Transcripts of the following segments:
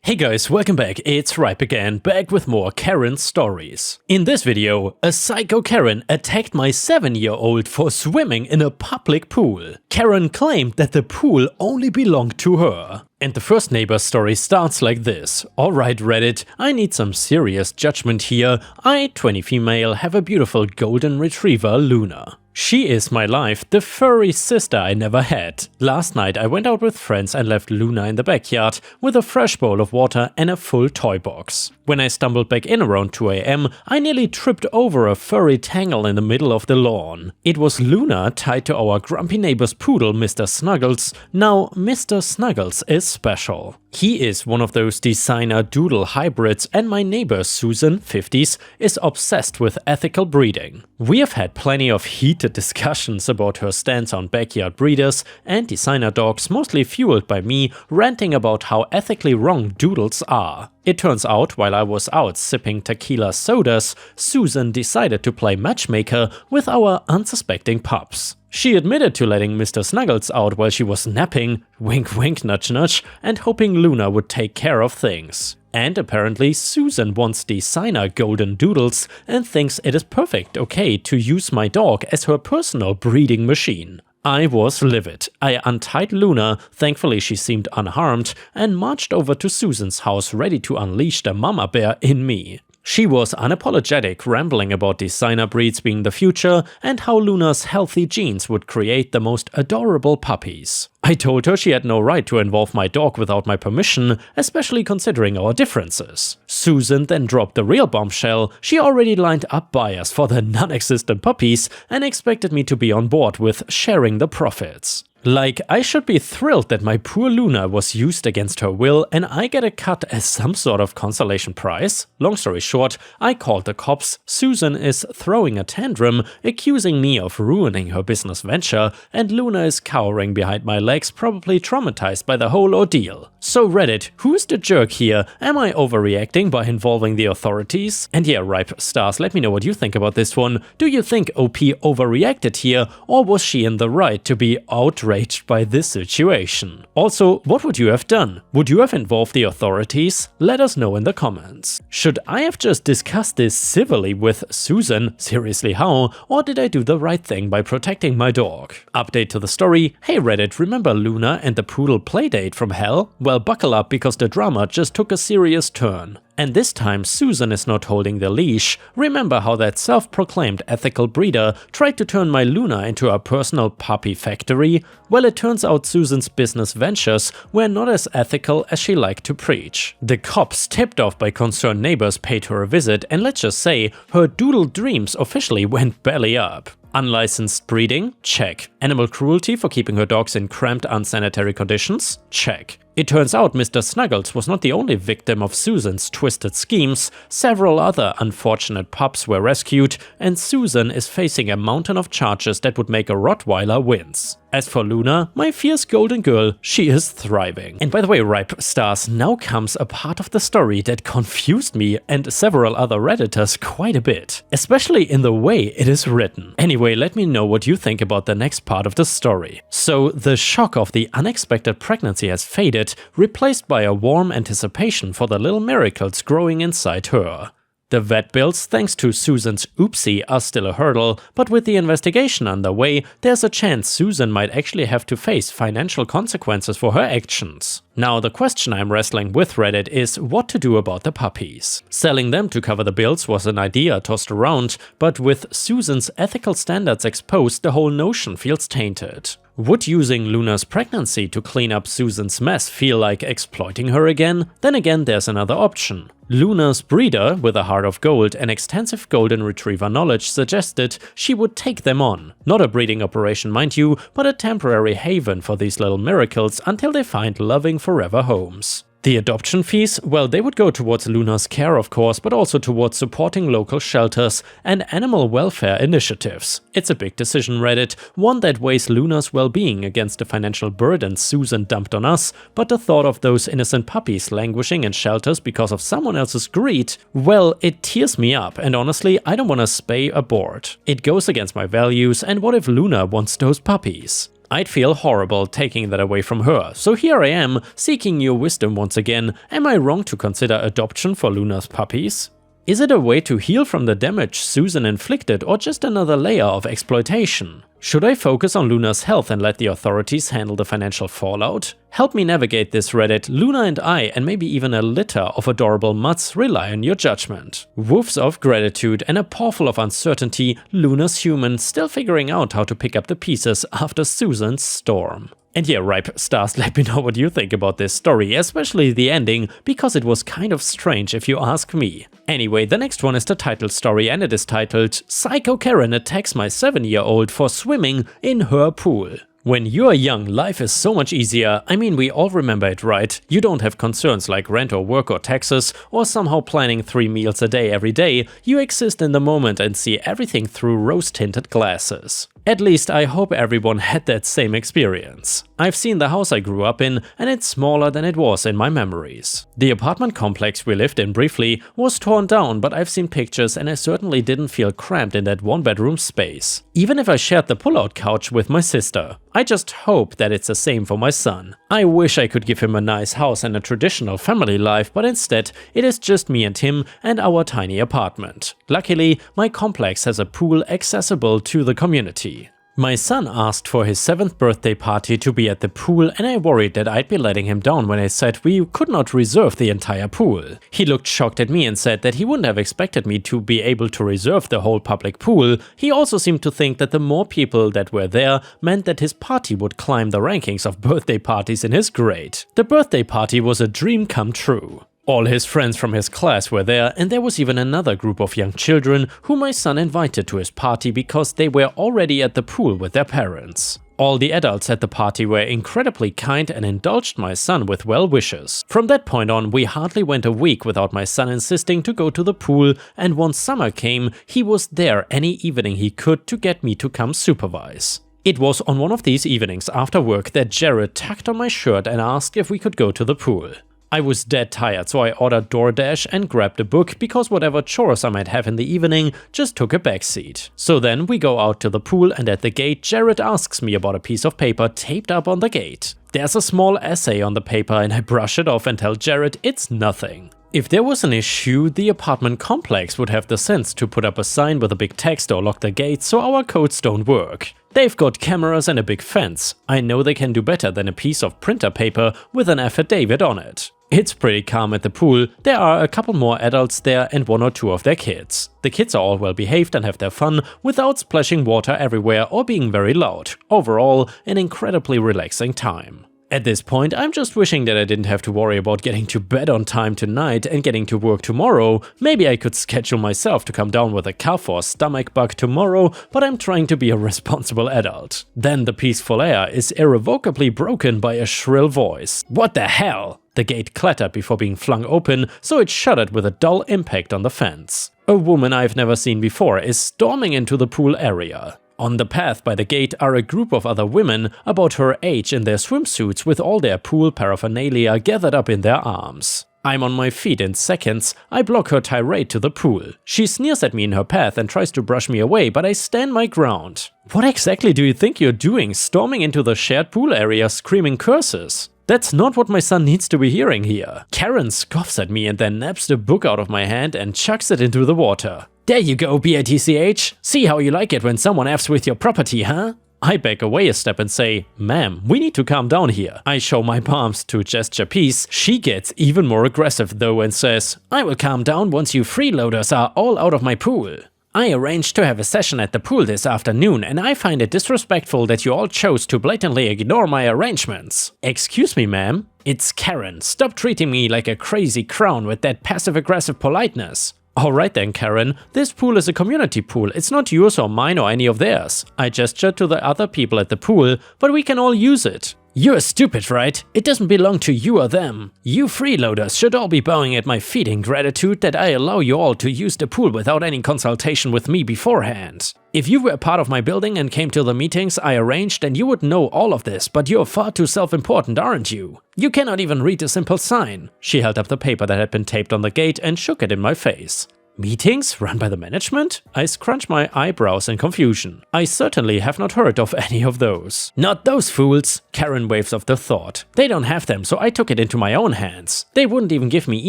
Hey guys, welcome back, it's Ripe again, back with more Karen stories. In this video, a psycho Karen attacked my 7-year-old for swimming in a public pool. Karen claimed that the pool only belonged to her. And the first neighbor story starts like this. Alright Reddit, I need some serious judgment here. I, 20 female, have a beautiful golden retriever, Luna. She is my life, the furry sister I never had. Last night I went out with friends and left Luna in the backyard with a fresh bowl of water and a full toy box. When I stumbled back in around 2 AM, I nearly tripped over a furry tangle in the middle of the lawn. It was Luna tied to our grumpy neighbor's poodle, Mr. Snuggles. Now, Mr. Snuggles is special. He is one of those designer doodle hybrids, and my neighbor Susan, 50s, is obsessed with ethical breeding. We have had plenty of heated discussions about her stance on backyard breeders and designer dogs, mostly fueled by me ranting about how ethically wrong doodles are. It turns out, while I was out sipping tequila sodas, Susan decided to play matchmaker with our unsuspecting pups. She admitted to letting Mr. Snuggles out while she was napping, wink wink nudge nudge, and hoping Luna would take care of things. And apparently Susan wants designer golden doodles and thinks it is perfect okay to use my dog as her personal breeding machine. I was livid. I untied Luna, thankfully she seemed unharmed, and marched over to Susan's house ready to unleash the mama bear in me. She was unapologetic, rambling about designer breeds being the future and how Luna's healthy genes would create the most adorable puppies. I told her she had no right to involve my dog without my permission, especially considering our differences. Susan then dropped the real bombshell. She already lined up buyers for the non-existent puppies and expected me to be on board with sharing the profits. Like, I should be thrilled that my poor Luna was used against her will and I get a cut as some sort of consolation prize. Long story short, I called the cops. Susan is throwing a tantrum, accusing me of ruining her business venture, and Luna is cowering behind my legs, probably traumatized by the whole ordeal. So Reddit, who's the jerk here? Am I overreacting by involving the authorities? And yeah, Ripe Stars, let me know what you think about this one. Do you think OP overreacted here, or was she in the right to be outraged by this situation? Also, what would you have done? Would you have involved the authorities? Let us know in the comments. Should I have just discussed this civilly with Susan? Seriously, how? Or did I do the right thing by protecting my dog? Update to the story. Hey Reddit, remember Luna and the poodle playdate from hell? Well, buckle up because the drama just took a serious turn. And this time Susan is not holding the leash. Remember how that self-proclaimed ethical breeder tried to turn my Luna into a personal puppy factory? Well, it turns out Susan's business ventures were not as ethical as she liked to preach. The cops, tipped off by concerned neighbors, paid her a visit, and let's just say, her doodle dreams officially went belly up. Unlicensed breeding? Check. Animal cruelty for keeping her dogs in cramped, unsanitary conditions? Check. It turns out Mr. Snuggles was not the only victim of Susan's twisted schemes. Several other unfortunate pups were rescued, and Susan is facing a mountain of charges that would make a Rottweiler wince. As for Luna, my fierce golden girl, she is thriving. And by the way, Ripe Stars, now comes a part of the story that confused me and several other Redditors quite a bit, especially in the way it is written. Anyway, let me know what you think about the next part of the story. So, the shock of the unexpected pregnancy has faded, replaced by a warm anticipation for the little miracles growing inside her. The vet bills, thanks to Susan's oopsie, are still a hurdle, but with the investigation underway, there's a chance Susan might actually have to face financial consequences for her actions. Now, the question I'm wrestling with Reddit is what to do about the puppies. Selling them to cover the bills was an idea tossed around, but with Susan's ethical standards exposed, the whole notion feels tainted. Would using Luna's pregnancy to clean up Susan's mess feel like exploiting her again? Then again, there's another option. Luna's breeder, with a heart of gold and extensive golden retriever knowledge, suggested she would take them on. Not a breeding operation, mind you, but a temporary haven for these little miracles until they find loving forever homes. The adoption fees, well, they would go towards Luna's care of course, but also towards supporting local shelters and animal welfare initiatives. It's a big decision, Reddit, one that weighs Luna's well-being against the financial burden Susan dumped on us, but the thought of those innocent puppies languishing in shelters because of someone else's greed, well, it tears me up, and honestly, I don't want to spay a board. It goes against my values, and what if Luna wants those puppies? I'd feel horrible taking that away from her, so here I am, seeking your wisdom once again. Am I wrong to consider adoption for Luna's puppies? Is it a way to heal from the damage Susan inflicted, or just another layer of exploitation? Should I focus on Luna's health and let the authorities handle the financial fallout? Help me navigate this Reddit. Luna and I, and maybe even a litter of adorable mutts, rely on your judgment. Woofs of gratitude and a paw full of uncertainty, Luna's human, still figuring out how to pick up the pieces after Susan's storm. And yeah, Ripe Stars, let me know what you think about this story, especially the ending, because it was kind of strange if you ask me. Anyway, the next one is the title story, and it is titled Psycho Karen attacks my 7-year-old for swimming in her pool. When you're young, life is so much easier. I mean, we all remember it, right? You don't have concerns like rent or work or taxes, or somehow planning 3 meals a day every day. You exist in the moment and see everything through rose-tinted glasses. At least I hope everyone had that same experience. I've seen the house I grew up in, and it's smaller than it was in my memories. The apartment complex we lived in briefly was torn down, but I've seen pictures and I certainly didn't feel cramped in that 1-bedroom space. Even if I shared the pull-out couch with my sister. I just hope that it's the same for my son. I wish I could give him a nice house and a traditional family life, but instead it is just me and him and our tiny apartment. Luckily, my complex has a pool accessible to the community. My son asked for his 7th birthday party to be at the pool, and I worried that I'd be letting him down when I said we could not reserve the entire pool. He looked shocked at me and said that he wouldn't have expected me to be able to reserve the whole public pool. He also seemed to think that the more people that were there meant that his party would climb the rankings of birthday parties in his grade. The birthday party was a dream come true. All his friends from his class were there, and there was even another group of young children who my son invited to his party because they were already at the pool with their parents. All the adults at the party were incredibly kind and indulged my son with well wishes. From that point on, we hardly went a week without my son insisting to go to the pool, and once summer came, he was there any evening he could to get me to come supervise. It was on one of these evenings after work that Jared tugged on my shirt and asked if we could go to the pool. I was dead tired, so I ordered DoorDash and grabbed a book because whatever chores I might have in the evening just took a backseat. So then we go out to the pool, and at the gate Jared asks me about a piece of paper taped up on the gate. There's a small essay on the paper and I brush it off and tell Jared it's nothing. If there was an issue, the apartment complex would have the sense to put up a sign with a big text or lock the gate so our codes don't work. They've got cameras and a big fence. I know they can do better than a piece of printer paper with an affidavit on it. It's pretty calm at the pool. There are a couple more adults there and 1 or 2 of their kids. The kids are all well behaved and have their fun without splashing water everywhere or being very loud. Overall, an incredibly relaxing time. At this point, I'm just wishing that I didn't have to worry about getting to bed on time tonight and getting to work tomorrow. Maybe I could schedule myself to come down with a cough or stomach bug tomorrow, but I'm trying to be a responsible adult. Then the peaceful air is irrevocably broken by a shrill voice. What the hell? The gate clattered before being flung open, so it shuddered with a dull impact on the fence. A woman I've never seen before is storming into the pool area. On the path by the gate are a group of other women about her age in their swimsuits with all their pool paraphernalia gathered up in their arms. I'm on my feet in seconds. I block her tirade to the pool. She sneers at me in her path and tries to brush me away, but I stand my ground. What exactly do you think you're doing, storming into the shared pool area screaming curses? That's not what my son needs to be hearing here. Karen scoffs at me and then naps the book out of my hand and chucks it into the water. There you go, bitch. See how you like it when someone F's with your property, huh? I back away a step and say, ma'am, we need to calm down here. I show my palms to gesture peace. She gets even more aggressive though and says, I will calm down once you freeloaders are all out of my pool. I arranged to have a session at the pool this afternoon, and I find it disrespectful that you all chose to blatantly ignore my arrangements. Excuse me, ma'am. It's Karen. Stop treating me like a crazy clown with that passive-aggressive politeness. Alright then, Karen. This pool is a community pool. It's not yours or mine or any of theirs. I gestured to the other people at the pool, but we can all use it. You're stupid, right? It doesn't belong to you or them. You freeloaders should all be bowing at my feet in gratitude that I allow you all to use the pool without any consultation with me beforehand. If you were part of my building and came to the meetings I arranged, then you would know all of this, but you're far too self-important, aren't you? You cannot even read a simple sign. She held up the paper that had been taped on the gate and shook it in my face. Meetings run by the management? I scrunch my eyebrows in confusion. I certainly have not heard of any of those. Not those fools, Karen waves off the thought. They don't have them, so I took it into my own hands. They wouldn't even give me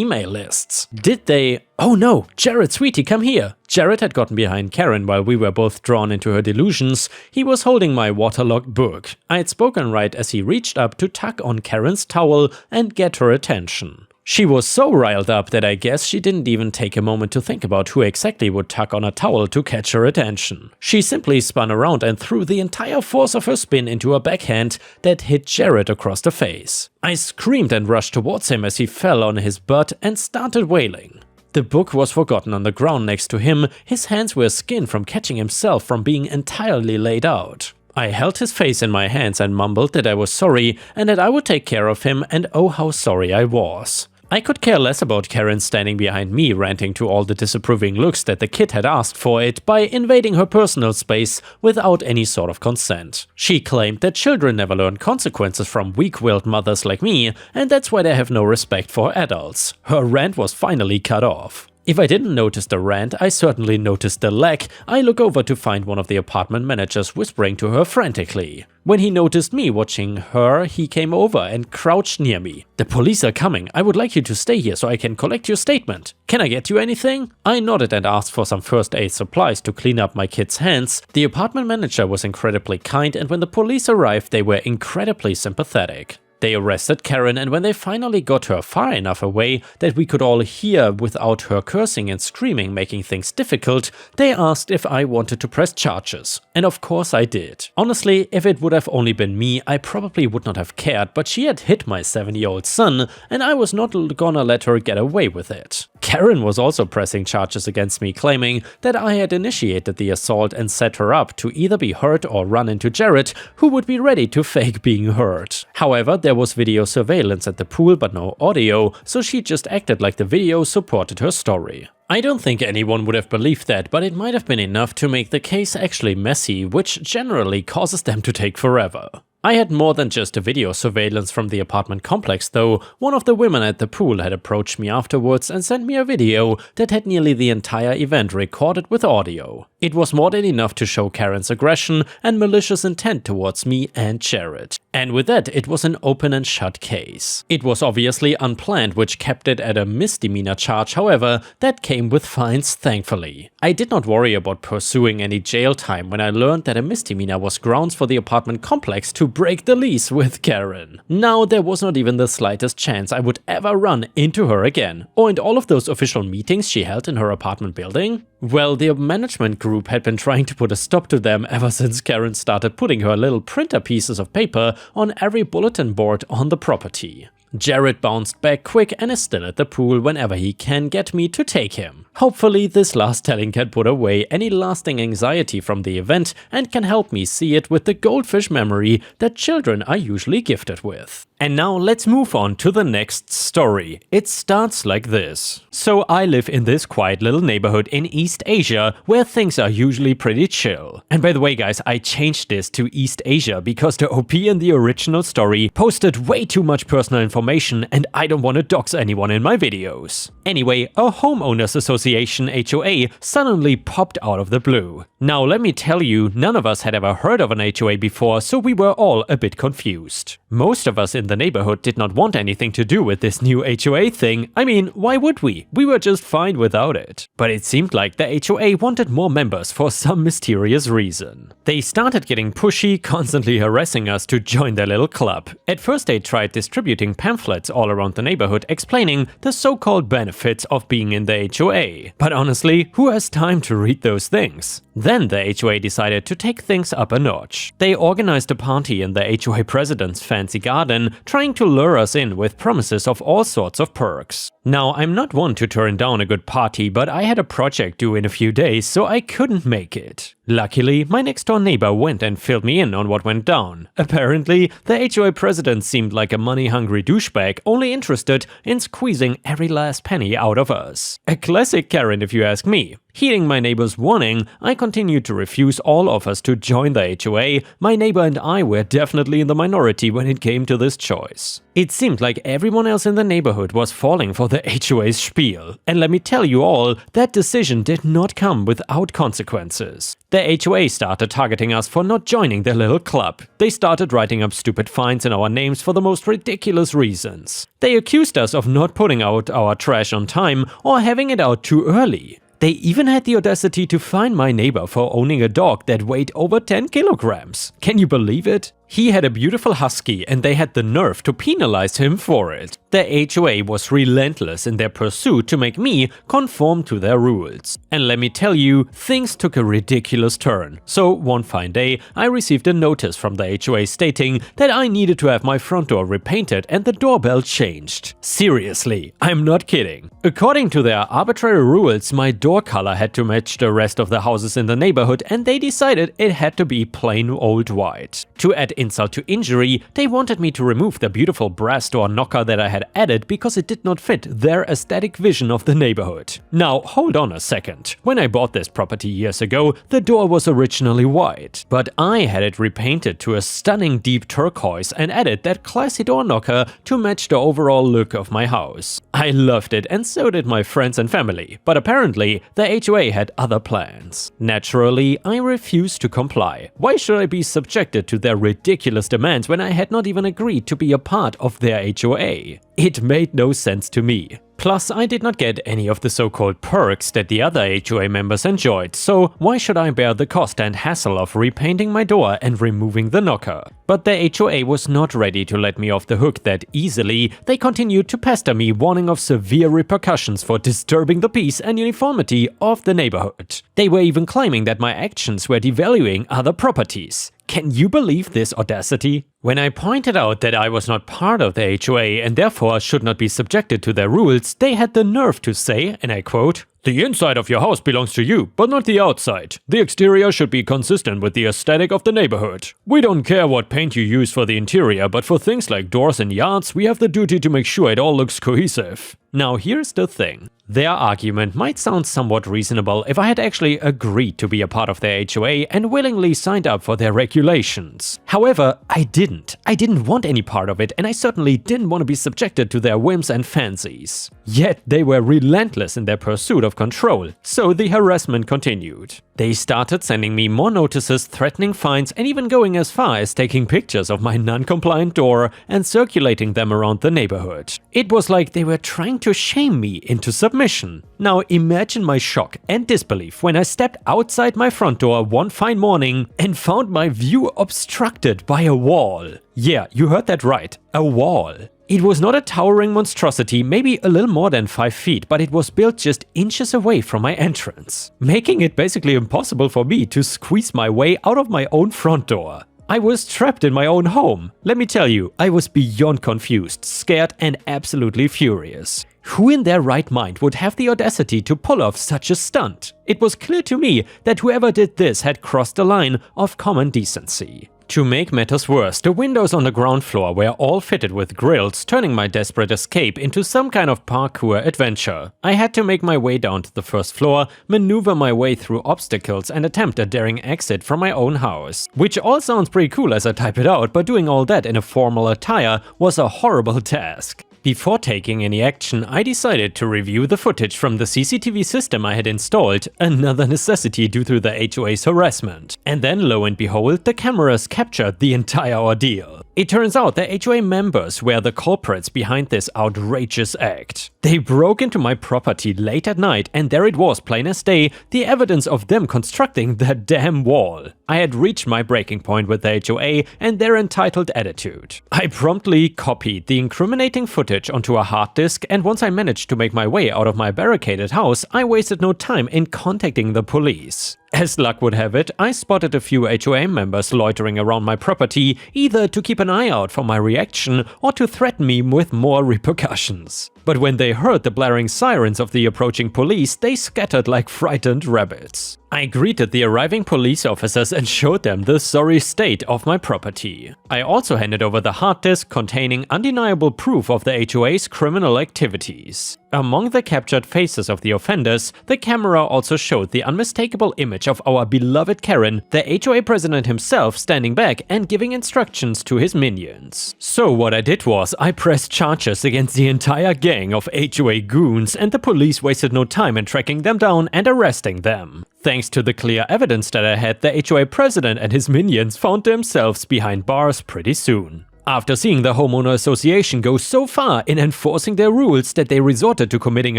email lists. Did they? Oh no, Jared, sweetie, come here. Jared had gotten behind Karen while we were both drawn into her delusions. He was holding my waterlogged book. I had spoken right as he reached up to tug on Karen's towel and get her attention. She was so riled up that I guess she didn't even take a moment to think about who exactly would tug on a towel to catch her attention. She simply spun around and threw the entire force of her spin into a backhand that hit Jared across the face. I screamed and rushed towards him as he fell on his butt and started wailing. The book was forgotten on the ground next to him. His hands were skinned from catching himself from being entirely laid out. I held his face in my hands and mumbled that I was sorry and that I would take care of him, and oh how sorry I was. I could care less about Karen standing behind me ranting to all the disapproving looks that the kid had asked for it by invading her personal space without any sort of consent. She claimed that children never learn consequences from weak-willed mothers like me, and that's why they have no respect for adults. Her rant was finally cut off. If I didn't notice the rant, I certainly noticed the lack. I look over to find one of the apartment managers whispering to her frantically. When he noticed me watching her, he came over and crouched near me. "The police are coming. I would like you to stay here so I can collect your statement. Can I get you anything?" I nodded and asked for some first aid supplies to clean up my kid's hands. The apartment manager was incredibly kind, and when the police arrived, they were incredibly sympathetic. They arrested Karen, and when they finally got her far enough away that we could all hear without her cursing and screaming making things difficult, they asked if I wanted to press charges. And of course I did. Honestly, if it would have only been me, I probably would not have cared, but she had hit my 7-year-old son, and I was not gonna let her get away with it. Karen was also pressing charges against me, claiming that I had initiated the assault and set her up to either be hurt or run into Jared, who would be ready to fake being hurt. However, there was video surveillance at the pool but no audio, so she just acted like the video supported her story. I don't think anyone would have believed that, but it might have been enough to make the case actually messy, which generally causes them to take forever. I had more than just a video surveillance from the apartment complex though. One of the women at the pool had approached me afterwards and sent me a video that had nearly the entire event recorded with audio. It was more than enough to show Karen's aggression and malicious intent towards me and Jared. And with that, it was an open and shut case. It was obviously unplanned, which kept it at a misdemeanor charge, however, that came with fines, thankfully. I did not worry about pursuing any jail time when I learned that a misdemeanor was grounds for the apartment complex to break the lease with Karen. Now there was not even the slightest chance I would ever run into her again, or in all of those official meetings she held in her apartment building. Well, the management group had been trying to put a stop to them ever since Karen started putting her little printer pieces of paper on every bulletin board on the property. Jared bounced back quick and is still at the pool whenever he can get me to take him. Hopefully this last telling can put away any lasting anxiety from the event and can help me see it with the goldfish memory that children are usually gifted with. And now let's move on to the next story. It starts like this. So I live in this quiet little neighborhood in East Asia where things are usually pretty chill. And by the way guys, I changed this to East Asia because the OP in the original story posted way too much personal information and I don't want to dox anyone in my videos. Anyway, a homeowners association HOA suddenly popped out of the blue. Now let me tell you, none of us had ever heard of an HOA before, so we were all a bit confused. Most of us in the neighborhood did not want anything to do with this new HOA thing. I mean, why would we? We were just fine without it. But it seemed like the HOA wanted more members for some mysterious reason. They started getting pushy, constantly harassing us to join their little club. At first they tried distributing pamphlets all around the neighborhood explaining the so-called benefits of being in the HOA. But honestly, who has time to read those things? Then the HOA decided to take things up a notch. They organized a party in the HOA president's fancy garden, trying to lure us in with promises of all sorts of perks. Now, I'm not one to turn down a good party, but I had a project due in a few days, so I couldn't make it. Luckily, my next door neighbor went and filled me in on what went down. Apparently, the HOA president seemed like a money-hungry douchebag, only interested in squeezing every last penny out of us. A classic Karen if you ask me. Heeding my neighbor's warning, I continued to refuse all offers to join the HOA. My neighbor and I were definitely in the minority when it came to this choice. It seemed like everyone else in the neighborhood was falling for the HOA's spiel, and let me tell you all, that decision did not come without consequences. The HOA started targeting us for not joining their little club. They started writing up stupid fines in our names for the most ridiculous reasons. They accused us of not putting out our trash on time or having it out too early. They even had the audacity to fine my neighbor for owning a dog that weighed over 10 kilograms. Can you believe it? He had a beautiful husky and they had the nerve to penalize him for it. The HOA was relentless in their pursuit to make me conform to their rules. And let me tell you, things took a ridiculous turn. So one fine day, I received a notice from the HOA stating that I needed to have my front door repainted and the doorbell changed. Seriously, I'm not kidding. According to their arbitrary rules, my door color had to match the rest of the houses in the neighborhood and they decided it had to be plain old white. To add insult to injury, they wanted me to remove the beautiful brass door knocker that I had added because it did not fit their aesthetic vision of the neighborhood. Now, hold on a second. When I bought this property years ago, the door was originally white, but I had it repainted to a stunning deep turquoise and added that classy door knocker to match the overall look of my house. I loved it and so did my friends and family, but apparently the HOA had other plans. Naturally, I refused to comply. Why should I be subjected to their ridiculous demands when I had not even agreed to be a part of their HOA? It made no sense to me. Plus, I did not get any of the so-called perks that the other HOA members enjoyed, so why should I bear the cost and hassle of repainting my door and removing the knocker? But the HOA was not ready to let me off the hook that easily. They continued to pester me, warning of severe repercussions for disturbing the peace and uniformity of the neighborhood. They were even claiming that my actions were devaluing other properties. Can you believe this audacity? When I pointed out that I was not part of the HOA and therefore should not be subjected to their rules, they had the nerve to say, and I quote, "The inside of your house belongs to you, but not the outside. The exterior should be consistent with the aesthetic of the neighborhood. We don't care what paint you use for the interior, but for things like doors and yards, we have the duty to make sure it all looks cohesive." Now here's the thing. Their argument might sound somewhat reasonable if I had actually agreed to be a part of their HOA and willingly signed up for their regulations. However, I didn't. I didn't want any part of it, and I certainly didn't want to be subjected to their whims and fancies. Yet they were relentless in their pursuit of control, so the harassment continued. They started sending me more notices, threatening fines, and even going as far as taking pictures of my non-compliant door and circulating them around the neighborhood. It was like they were trying to shame me into submission. Now imagine my shock and disbelief when I stepped outside my front door one fine morning and found my view obstructed by a wall. Yeah, you heard that right, a wall. It was not a towering monstrosity, maybe a little more than 5 feet, but it was built just inches away from my entrance, making it basically impossible for me to squeeze my way out of my own front door. I was trapped in my own home. Let me tell you, I was beyond confused, scared, and absolutely furious. Who in their right mind would have the audacity to pull off such a stunt? It was clear to me that whoever did this had crossed the line of common decency. To make matters worse, the windows on the ground floor were all fitted with grills, turning my desperate escape into some kind of parkour adventure. I had to make my way down to the first floor, maneuver my way through obstacles, and attempt a daring exit from my own house. Which all sounds pretty cool as I type it out, but doing all that in a formal attire was a horrible task. Before taking any action, I decided to review the footage from the CCTV system I had installed, another necessity due to the HOA's harassment. And then lo and behold, the cameras captured the entire ordeal. It turns out the HOA members were the culprits behind this outrageous act. They broke into my property late at night and there it was, plain as day, the evidence of them constructing the damn wall. I had reached my breaking point with the HOA and their entitled attitude. I promptly copied the incriminating footage onto a hard disk, and once I managed to make my way out of my barricaded house, I wasted no time in contacting the police. As luck would have it, I spotted a few HOA members loitering around my property, either to keep an eye out for my reaction or to threaten me with more repercussions. but when they heard the blaring sirens of the approaching police, they scattered like frightened rabbits. I greeted the arriving police officers and showed them the sorry state of my property. I also handed over the hard disk containing undeniable proof of the HOA's criminal activities. Among the captured faces of the offenders, the camera also showed the unmistakable image of our beloved Karen, the HOA president himself standing back and giving instructions to his minions. So what I did was, I pressed charges against the entire gang of HOA goons, and the police wasted no time in tracking them down and arresting them. Thanks to the clear evidence that I had, the HOA president and his minions found themselves behind bars pretty soon. After seeing the homeowner association go so far in enforcing their rules that they resorted to committing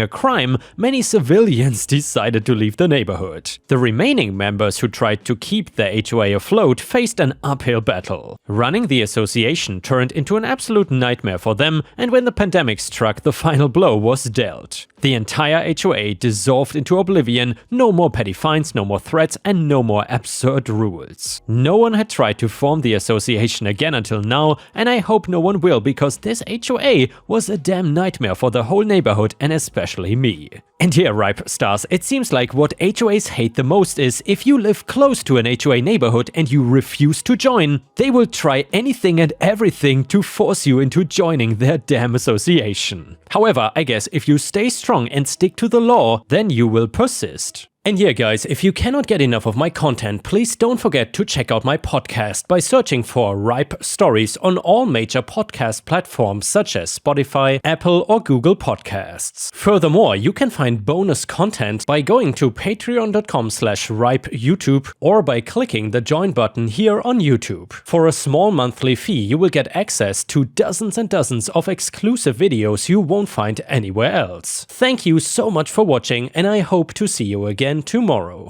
a crime, many civilians decided to leave the neighborhood. The remaining members who tried to keep the HOA afloat faced an uphill battle. Running the association turned into an absolute nightmare for them, and when the pandemic struck, the final blow was dealt. The entire HOA dissolved into oblivion, no more petty fines, no more threats, and no more absurd rules. No one had tried to form the association again until now, and I hope no one will, because this HOA was a damn nightmare for the whole neighborhood and especially me. And here, Ripe Stars, it seems like what HOAs hate the most is if you live close to an HOA neighborhood and you refuse to join, they will try anything and everything to force you into joining their damn association. However, I guess if you stay strong and stick to the law, then you will persist. And yeah guys, if you cannot get enough of my content, please don't forget to check out my podcast by searching for Ripe Stories on all major podcast platforms such as Spotify, Apple or Google Podcasts. Furthermore, you can find bonus content by going to patreon.com/ripeyoutube or by clicking the join button here on YouTube. For a small monthly fee, you will get access to dozens and dozens of exclusive videos you won't find anywhere else. Thank you so much for watching, and I hope to see you again tomorrow.